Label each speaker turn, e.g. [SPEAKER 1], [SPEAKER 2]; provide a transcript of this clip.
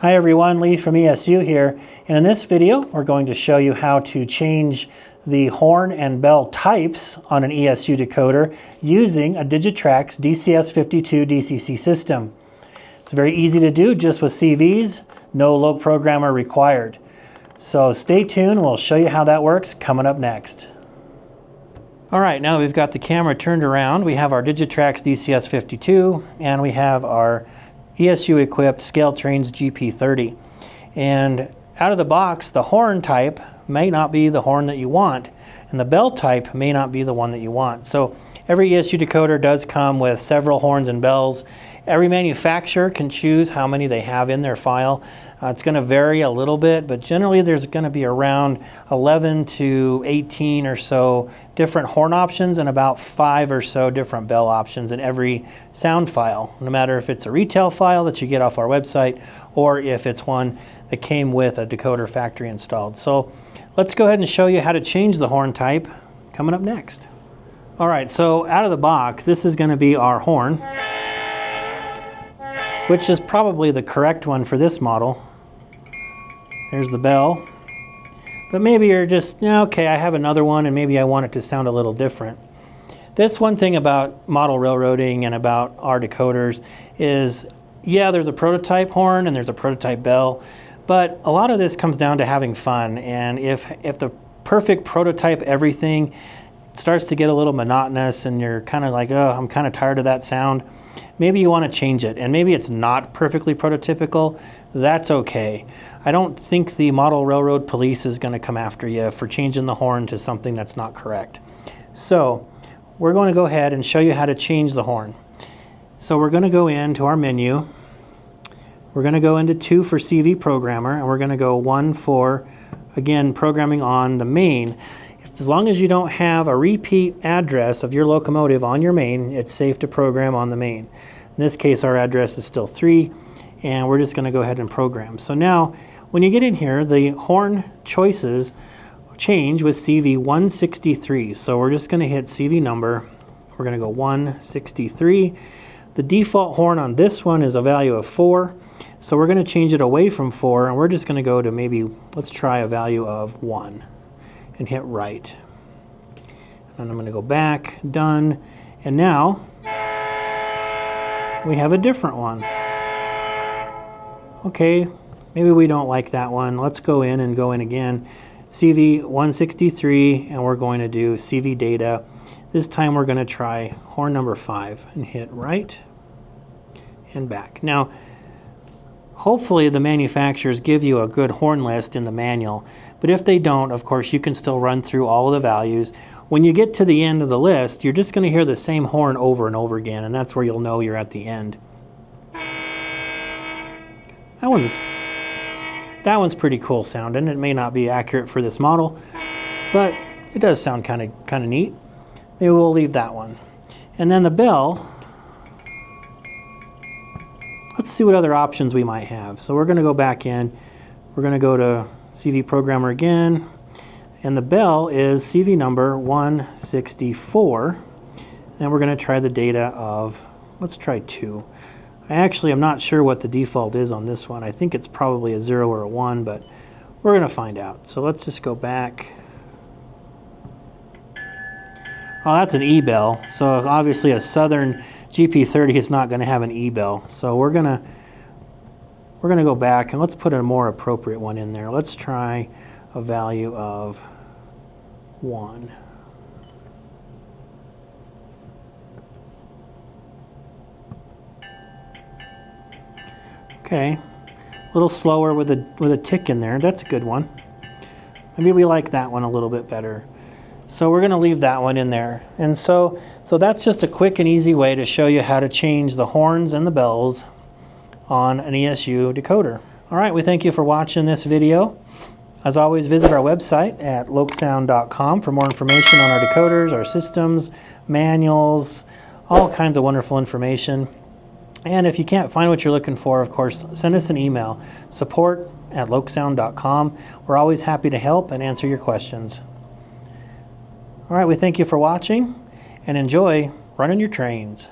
[SPEAKER 1] Hi everyone, Lee from ESU here, and in this video we're going to show you how to change the horn and bell types on an ESU decoder using a Digitrax DCS52 DCC system. It's very easy to do just with CVs, no low programmer required. So stay tuned, we'll show you how that works coming up next. Alright, now we've got the camera turned around. We have our Digitrax DCS52 and we have our ESU equipped Scale Trains GP30, and out of the box the horn type may not be the horn that you want and the bell type may not be the one that you want. So every ESU decoder does come with several horns and bells. Every manufacturer can choose how many they have in their file. It's going to vary a little bit, but generally there's going to be around 11 to 18 or so different horn options and about 5 or so different bell options in every sound file, no matter if it's a retail file that you get off our website or if it's one that came with a decoder factory installed. So let's go ahead and show you how to change the horn type coming up next. Alright, so out of the box this is going to be our horn, which is probably the correct one for this model. There's the bell, but maybe you're just, okay, I have another one and maybe I want it to sound a little different. That's one thing about model railroading and about our decoders is, yeah, there's a prototype horn and there's a prototype bell, but a lot of this comes down to having fun. And if the perfect prototype everything starts to get a little monotonous and you're kind of like, oh, I'm kind of tired of that sound, maybe you want to change it, and maybe it's not perfectly prototypical. That's okay. I don't think the model railroad police is going to come after you for changing the horn to something that's not correct. So we're going to go ahead and show you how to change the horn. So we're going to go into our menu. We're going to go into 2 for CV programmer, and we're going to go 1 for, again, programming on the main. As long as you don't have a repeat address of your locomotive on your main, it's safe to program on the main. In this case, our address is still 3, and we're just going to go ahead and program. So now, when you get in here, the horn choices change with CV 163. So we're just going to hit CV number. We're going to go 163. The default horn on this one is a value of 4. So we're going to change it away from 4, and we're just going to go to maybe, let's try a value of 1. And hit right. And I'm going to go back, done, and now we have a different one. Okay, maybe we don't like that one. Let's go in again. CV 163, and we're going to do CV data. This time we're going to try horn number 5 and hit right and back. Now, hopefully the manufacturers give you a good horn list in the manual, but if they don't, of course, you can still run through all of the values. When you get to the end of the list, you're just going to hear the same horn over and over again, and that's where you'll know you're at the end. That one's pretty cool sounding. It may not be accurate for this model, but it does sound kind of neat. Maybe we'll leave that one. And then the bell, let's see what other options we might have. So we're going to go back in. We're going to go to CV programmer again, and the bell is CV number 164, and we're going to try the data of, let's try 2. I actually am not sure what the default is on this one. I think it's probably a 0 or a 1, but we're going to find out. So let's just go back. Oh, that's an E bell. So obviously a Southern GP30 is not going to have an E bell. So we're going to go back and let's put a more appropriate one in there. Let's try a value of 1. Okay, a little slower with a tick in there. That's a good one. Maybe we like that one a little bit better. So we're going to leave that one in there. And so that's just a quick and easy way to show you how to change the horns and the bells on an ESU decoder. Alright, we thank you for watching this video. As always, visit our website at lokesound.com for more information on our decoders, our systems, manuals, all kinds of wonderful information. And if you can't find what you're looking for, of course, send us an email, support@lokesound.com. We're always happy to help and answer your questions. Alright, we thank you for watching and enjoy running your trains.